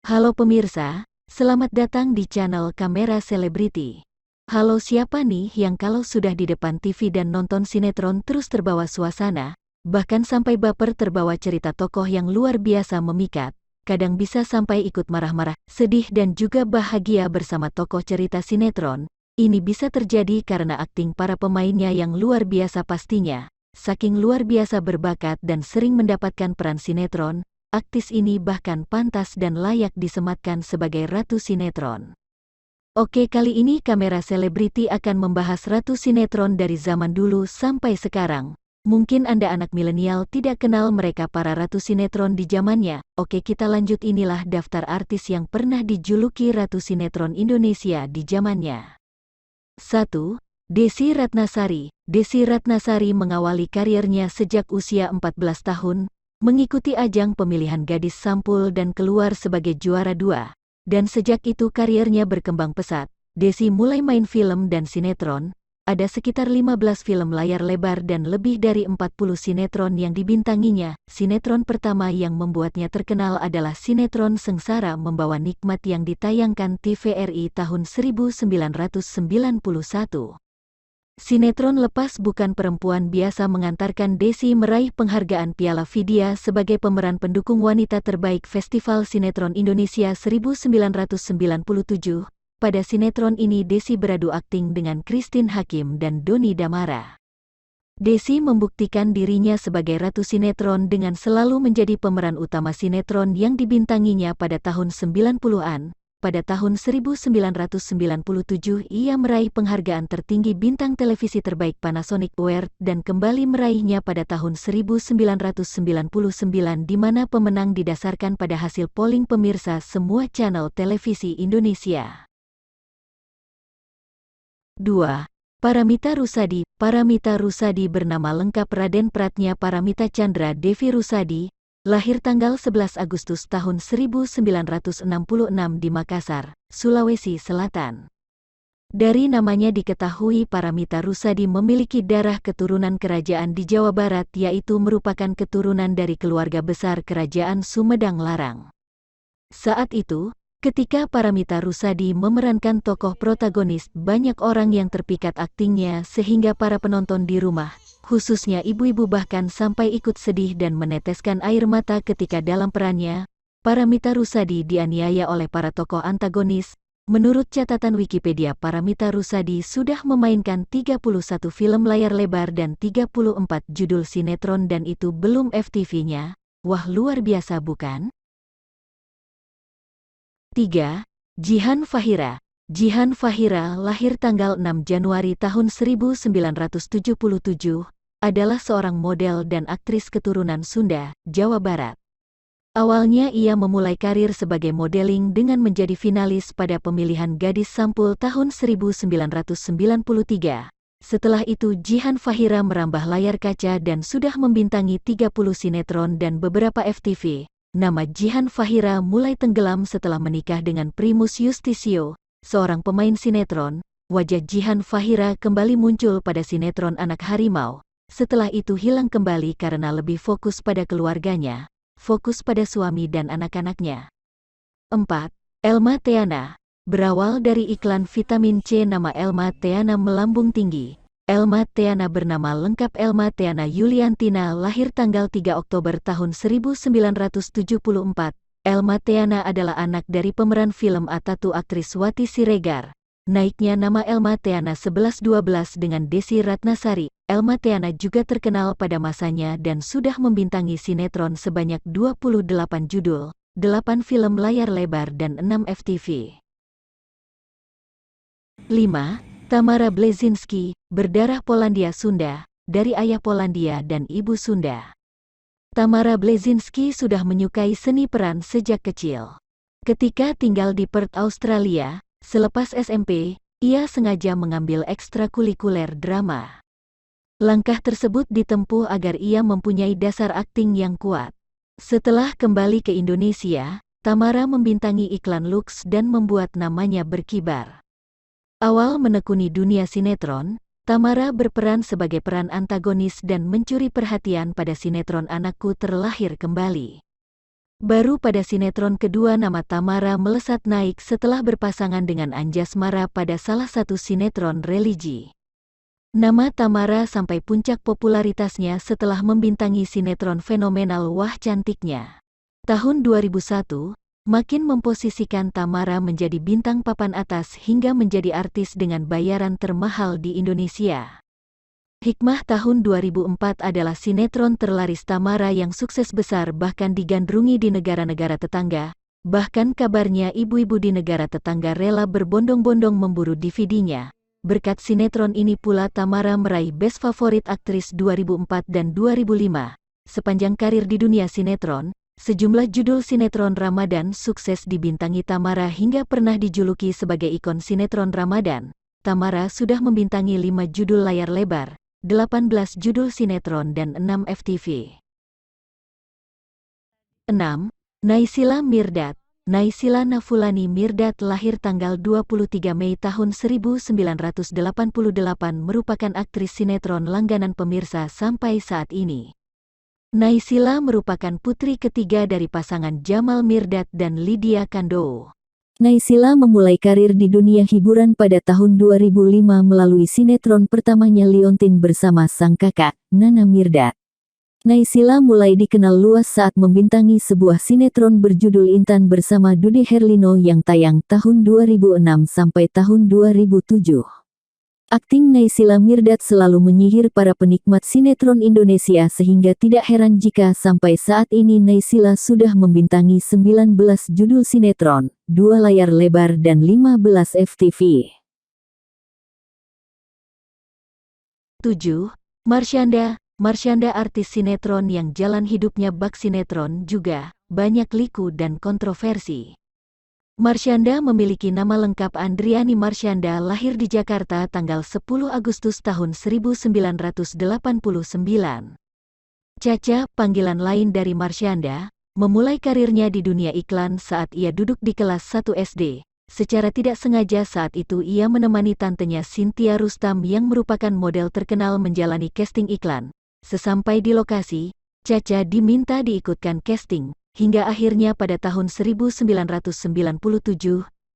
Halo pemirsa, selamat datang di channel Kamera Selebriti. Halo, siapa nih yang kalau sudah di depan TV dan nonton sinetron terus terbawa suasana, bahkan sampai baper terbawa cerita tokoh yang luar biasa memikat, kadang bisa sampai ikut marah-marah, sedih dan juga bahagia bersama tokoh cerita sinetron. Ini bisa terjadi karena akting para pemainnya yang luar biasa pastinya. Saking luar biasa berbakat dan sering mendapatkan peran sinetron, artis ini bahkan pantas dan layak disematkan sebagai ratu sinetron. Oke, kali ini Kamera Selebriti akan membahas ratu sinetron dari zaman dulu sampai sekarang. Mungkin Anda anak milenial tidak kenal mereka para ratu sinetron di zamannya. Oke, kita lanjut, inilah daftar artis yang pernah dijuluki ratu sinetron Indonesia di zamannya. 1. Desi Ratnasari. Desi Ratnasari mengawali karirnya sejak usia 14 tahun, mengikuti ajang pemilihan gadis sampul dan keluar sebagai juara 2. Dan sejak itu karirnya berkembang pesat. Desi mulai main film dan sinetron, ada sekitar 15 film layar lebar dan lebih dari 40 sinetron yang dibintanginya. Sinetron pertama yang membuatnya terkenal adalah sinetron Sengsara Membawa Nikmat yang ditayangkan TVRI tahun 1991. Sinetron Lepas Bukan Perempuan biasa mengantarkan Desi meraih penghargaan Piala Vidya sebagai pemeran pendukung wanita terbaik Festival Sinetron Indonesia 1997. Pada sinetron ini Desi beradu akting dengan Christine Hakim dan Doni Damara. Desi membuktikan dirinya sebagai ratu sinetron dengan selalu menjadi pemeran utama sinetron yang dibintanginya pada tahun 90-an. Pada tahun 1997 ia meraih penghargaan tertinggi bintang televisi terbaik Panasonic Award dan kembali meraihnya pada tahun 1999 di mana pemenang didasarkan pada hasil polling pemirsa semua channel televisi Indonesia. 2. Paramita Rusady. Paramita Rusady bernama lengkap Raden Pratnya Paramita Chandra Devi Rusady, lahir tanggal 11 Agustus tahun 1966 di Makassar, Sulawesi Selatan. Dari namanya diketahui Paramita Rusady memiliki darah keturunan kerajaan di Jawa Barat, yaitu merupakan keturunan dari keluarga besar Kerajaan Sumedang Larang. Saat itu, ketika Paramita Rusady memerankan tokoh protagonis, banyak orang yang terpikat aktingnya sehingga para penonton di rumah, khususnya ibu-ibu bahkan sampai ikut sedih dan meneteskan air mata ketika dalam perannya. Paramita Rusady dianiaya oleh para tokoh antagonis. Menurut catatan Wikipedia, Paramita Rusady sudah memainkan 31 film layar lebar dan 34 judul sinetron dan itu belum FTV-nya. Wah, luar biasa bukan? 3. Jihan Fahira. Jihan Fahira lahir tanggal 6 Januari tahun 1977, adalah seorang model dan aktris keturunan Sunda, Jawa Barat. Awalnya ia memulai karir sebagai modeling dengan menjadi finalis pada pemilihan gadis sampul tahun 1993. Setelah itu Jihan Fahira merambah layar kaca dan sudah membintangi 30 sinetron dan beberapa FTV. Nama Jihan Fahira mulai tenggelam setelah menikah dengan Primus Yustisio, seorang pemain sinetron. Wajah Jihan Fahira kembali muncul pada sinetron Anak Harimau. Setelah itu hilang kembali karena lebih fokus pada keluarganya, fokus pada suami dan anak-anaknya. 4. Elma Theana. Berawal dari iklan vitamin C, nama Elma Theana melambung tinggi. Elma Theana bernama lengkap Elma Theana Yuliantina, lahir tanggal 3 Oktober tahun 1974. Elma Theana adalah anak dari pemeran film Atatu aktris Wati Siregar. Naiknya nama Elma Theana 11-12 dengan Desi Ratnasari. Elma Theana juga terkenal pada masanya dan sudah membintangi sinetron sebanyak 28 judul, 8 film layar lebar dan 6 FTV. 5. Tamara Blazinski, berdarah Polandia Sunda, dari ayah Polandia dan ibu Sunda. Tamara Blazinski sudah menyukai seni peran sejak kecil. Ketika tinggal di Perth, Australia, selepas SMP, ia sengaja mengambil ekstrakurikuler drama. Langkah tersebut ditempuh agar ia mempunyai dasar akting yang kuat. Setelah kembali ke Indonesia, Tamara membintangi iklan Lux dan membuat namanya berkibar. Awal menekuni dunia sinetron, Tamara berperan sebagai peran antagonis dan mencuri perhatian pada sinetron Anakku Terlahir Kembali. Baru pada sinetron kedua nama Tamara melesat naik setelah berpasangan dengan Anjasmara pada salah satu sinetron religi. Nama Tamara sampai puncak popularitasnya setelah membintangi sinetron fenomenal Wah Cantiknya. Tahun 2001, makin memposisikan Tamara menjadi bintang papan atas hingga menjadi artis dengan bayaran termahal di Indonesia. Hikmah tahun 2004 adalah sinetron terlaris Tamara yang sukses besar bahkan digandrungi di negara-negara tetangga. Bahkan kabarnya ibu-ibu di negara tetangga rela berbondong-bondong memburu DVD-nya. Berkat sinetron ini pula Tamara meraih Best Favorit Aktris 2004 dan 2005. Sepanjang karir di dunia sinetron, sejumlah judul sinetron Ramadan sukses dibintangi Tamara hingga pernah dijuluki sebagai ikon sinetron Ramadan. Tamara sudah membintangi 5 judul layar lebar, 18 judul sinetron dan 6 FTV. 6. Naysila Mirdad. Naysila Nafulani Mirdad lahir tanggal 23 Mei tahun 1988 merupakan aktris sinetron langganan pemirsa sampai saat ini. Naysila merupakan putri ketiga dari pasangan Jamal Mirdad dan Lydia Kandou. Naysila memulai karir di dunia hiburan pada tahun 2005 melalui sinetron pertamanya Liontin bersama sang kakak, Nana Mirdad. Naysila mulai dikenal luas saat membintangi sebuah sinetron berjudul Intan bersama Dude Herlino yang tayang tahun 2006 sampai tahun 2007. Akting Naysila Mirdad selalu menyihir para penikmat sinetron Indonesia sehingga tidak heran jika sampai saat ini Naysila sudah membintangi 19 judul sinetron, 2 layar lebar dan 15 FTV. 7. Marshanda. Marshanda artis sinetron yang jalan hidupnya bak sinetron juga banyak liku dan kontroversi. Marshanda memiliki nama lengkap Andriani Marshanda, lahir di Jakarta tanggal 10 Agustus tahun 1989. Caca, panggilan lain dari Marshanda, memulai karirnya di dunia iklan saat ia duduk di kelas 1 SD. Secara tidak sengaja saat itu ia menemani tantenya Cynthia Rustam yang merupakan model terkenal menjalani casting iklan. Sesampai di lokasi, Caca diminta diikutkan casting, hingga akhirnya pada tahun 1997,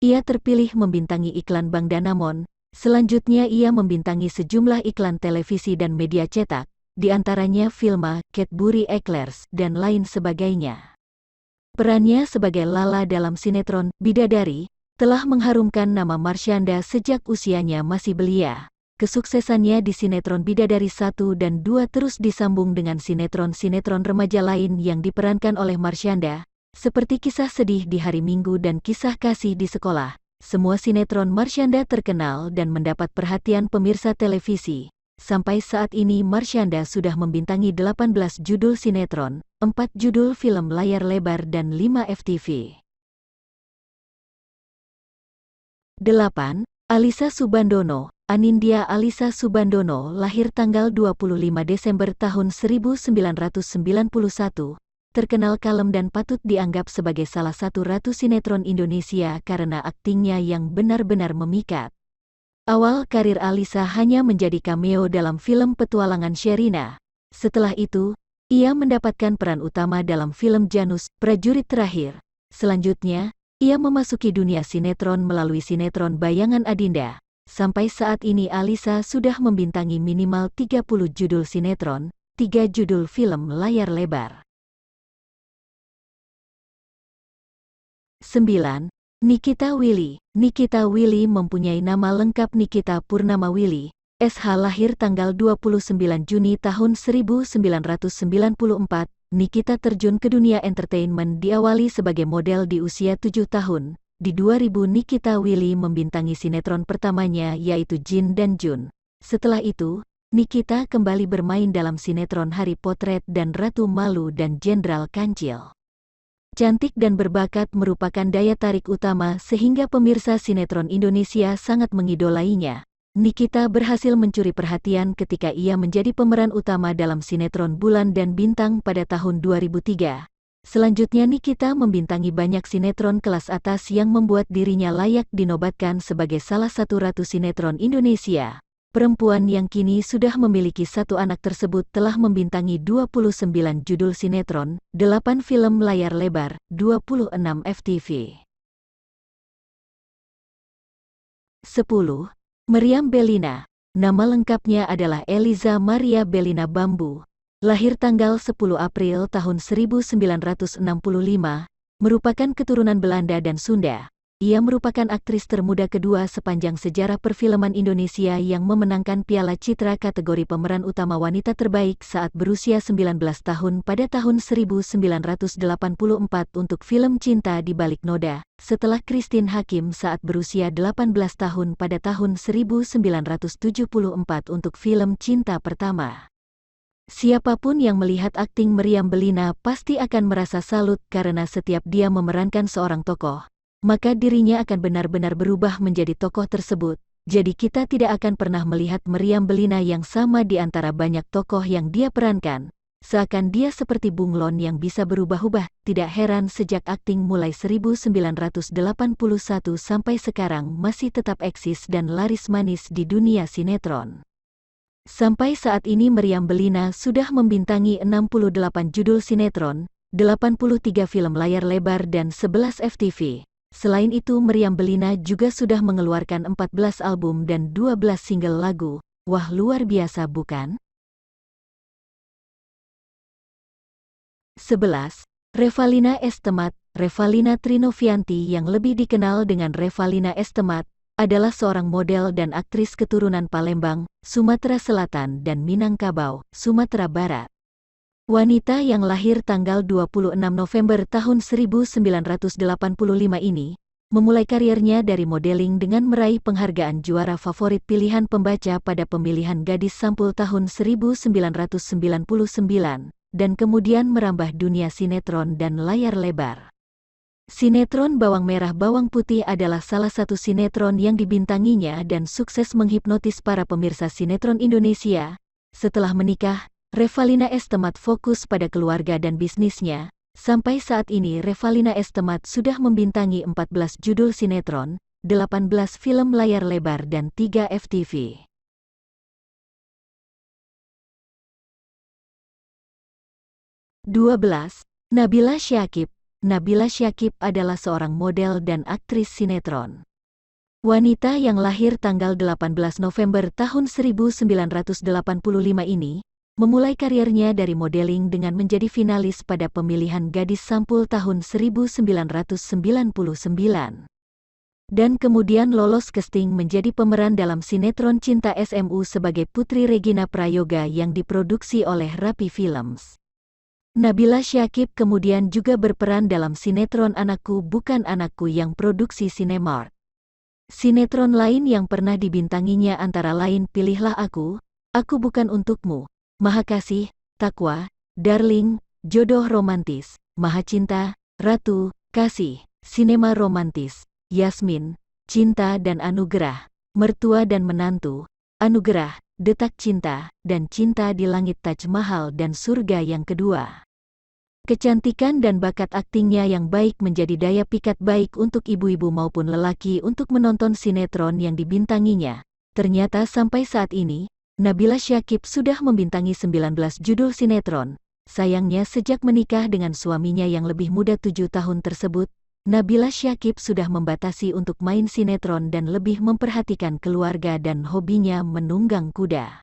ia terpilih membintangi iklan Bank Danamon. Selanjutnya ia membintangi sejumlah iklan televisi dan media cetak, di antaranya Vilma, Cadbury Eclairs, dan lain sebagainya. Perannya sebagai Lala dalam sinetron Bidadari telah mengharumkan nama Marshanda sejak usianya masih belia. Kesuksesannya di sinetron Bidadari 1 dan 2 terus disambung dengan sinetron-sinetron remaja lain yang diperankan oleh Marshanda, seperti Kisah Sedih di Hari Minggu dan Kisah Kasih di Sekolah. Semua sinetron Marshanda terkenal dan mendapat perhatian pemirsa televisi. Sampai saat ini Marshanda sudah membintangi 18 judul sinetron, 4 judul film layar lebar dan 5 FTV. 8. Alisa Subandono. Anindya Alisa Subandono lahir tanggal 25 Desember tahun 1991, terkenal kalem dan patut dianggap sebagai salah satu ratu sinetron Indonesia karena aktingnya yang benar-benar memikat. Awal karir Alisa hanya menjadi cameo dalam film Petualangan Sherina. Setelah itu, ia mendapatkan peran utama dalam film Janus, Prajurit Terakhir. Selanjutnya, ia memasuki dunia sinetron melalui sinetron Bayangan Adinda. Sampai saat ini Alisa sudah membintangi minimal 30 judul sinetron, 3 judul film layar lebar. 9. Nikita Willy. Nikita Willy mempunyai nama lengkap Nikita Purnama Willy, SH, lahir tanggal 29 Juni tahun 1994. Nikita terjun ke dunia entertainment diawali sebagai model di usia 7 tahun. Di 2000 Nikita Willy membintangi sinetron pertamanya yaitu Jin dan Jun. Setelah itu, Nikita kembali bermain dalam sinetron Hari Potret dan Ratu Malu dan Jenderal Kancil. Cantik dan berbakat merupakan daya tarik utama sehingga pemirsa sinetron Indonesia sangat mengidolainya. Nikita berhasil mencuri perhatian ketika ia menjadi pemeran utama dalam sinetron Bulan dan Bintang pada tahun 2003. Selanjutnya Nikita membintangi banyak sinetron kelas atas yang membuat dirinya layak dinobatkan sebagai salah satu ratu sinetron Indonesia. perempuan yang kini sudah memiliki satu anak tersebut telah membintangi 29 judul sinetron, 8 film layar lebar, 26 FTV. 10. Meriam Bellina. Nama lengkapnya adalah Eliza Maria Bellina Bambu. Lahir tanggal 10 April tahun 1965, merupakan keturunan Belanda dan Sunda. Ia merupakan aktris termuda kedua sepanjang sejarah perfilman Indonesia yang memenangkan Piala Citra kategori pemeran utama wanita terbaik saat berusia 19 tahun pada tahun 1984 untuk film Cinta di Balik Noda, setelah Christine Hakim saat berusia 18 tahun pada tahun 1974 untuk film Cinta Pertama. Siapapun yang melihat akting Meriam Bellina pasti akan merasa salut karena setiap dia memerankan seorang tokoh, maka dirinya akan benar-benar berubah menjadi tokoh tersebut. Jadi kita tidak akan pernah melihat Meriam Bellina yang sama di antara banyak tokoh yang dia perankan. Seakan dia seperti bunglon yang bisa berubah-ubah. Tidak heran sejak akting mulai 1981 sampai sekarang masih tetap eksis dan laris manis di dunia sinetron. Sampai saat ini Meriam Bellina sudah membintangi 68 judul sinetron, 83 film layar lebar dan 11 FTV. Selain itu Meriam Bellina juga sudah mengeluarkan 14 album dan 12 single lagu. Wah, luar biasa bukan? 11. Revalina S. Temat. Revalina Trinovianti yang lebih dikenal dengan Revalina S. Temat, adalah seorang model dan aktris keturunan Palembang, Sumatera Selatan dan Minangkabau, Sumatera Barat. Wanita yang lahir tanggal 26 November tahun 1985 ini, memulai karirnya dari modeling dengan meraih penghargaan juara favorit pilihan pembaca pada pemilihan gadis sampul tahun 1999, dan kemudian merambah dunia sinetron dan layar lebar. Sinetron Bawang Merah Bawang Putih adalah salah satu sinetron yang dibintanginya dan sukses menghipnotis para pemirsa sinetron Indonesia. Setelah menikah, Revalina S. Temat fokus pada keluarga dan bisnisnya. Sampai saat ini Revalina S. Temat sudah membintangi 14 judul sinetron, 18 film layar lebar dan 3 FTV. Nabila Syakib. Nabila Syakib adalah seorang model dan aktris sinetron. Wanita yang lahir tanggal 18 November tahun 1985 ini, memulai karirnya dari modeling dengan menjadi finalis pada pemilihan gadis sampul tahun 1999. Dan kemudian lolos casting menjadi pemeran dalam sinetron Cinta SMU sebagai Putri Regina Prayoga yang diproduksi oleh Rapi Films. Nabila Syakib kemudian juga berperan dalam sinetron Anakku Bukan Anakku yang produksi Cinemark. Sinetron lain yang pernah dibintanginya antara lain Pilihlah Aku, Aku Bukan Untukmu, Maha Kasih, Takwa, Darling, Jodoh Romantis, Maha Cinta, Ratu, Kasih, Sinema Romantis, Yasmin, Cinta dan Anugerah, Mertua dan Menantu, Anugerah, Detak Cinta, dan Cinta di Langit Taj Mahal dan Surga yang Kedua. Kecantikan dan bakat aktingnya yang baik menjadi daya pikat baik untuk ibu-ibu maupun lelaki untuk menonton sinetron yang dibintanginya. Ternyata sampai saat ini, Nabila Syakib sudah membintangi 19 judul sinetron. Sayangnya sejak menikah dengan suaminya yang lebih muda 7 tahun tersebut, Nabila Syakib sudah membatasi untuk main sinetron dan lebih memperhatikan keluarga dan hobinya menunggang kuda.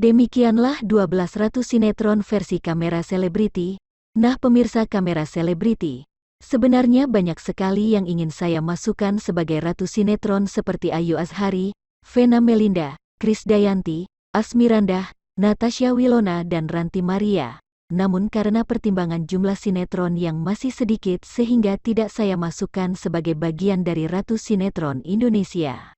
Demikianlah 12 Ratu Sinetron versi Kamera Selebriti. Nah pemirsa Kamera Selebriti, sebenarnya banyak sekali yang ingin saya masukkan sebagai Ratu Sinetron seperti Ayu Azhari, Vena Melinda, Krisdayanti, Asmirandah, Natasha Wilona dan Ranti Maria. Namun karena pertimbangan jumlah sinetron yang masih sedikit sehingga tidak saya masukkan sebagai bagian dari Ratu Sinetron Indonesia.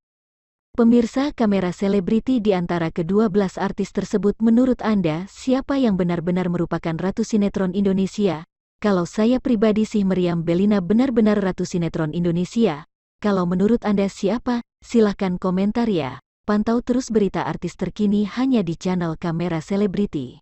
Pemirsa Kamera Selebriti di antara ke-12 artis tersebut menurut Anda siapa yang benar-benar merupakan Ratu Sinetron Indonesia? Kalau saya pribadi sih Meriam Bellina benar-benar Ratu Sinetron Indonesia. Kalau menurut Anda siapa? Silahkan komentar ya. Pantau terus berita artis terkini hanya di channel Kamera Selebriti.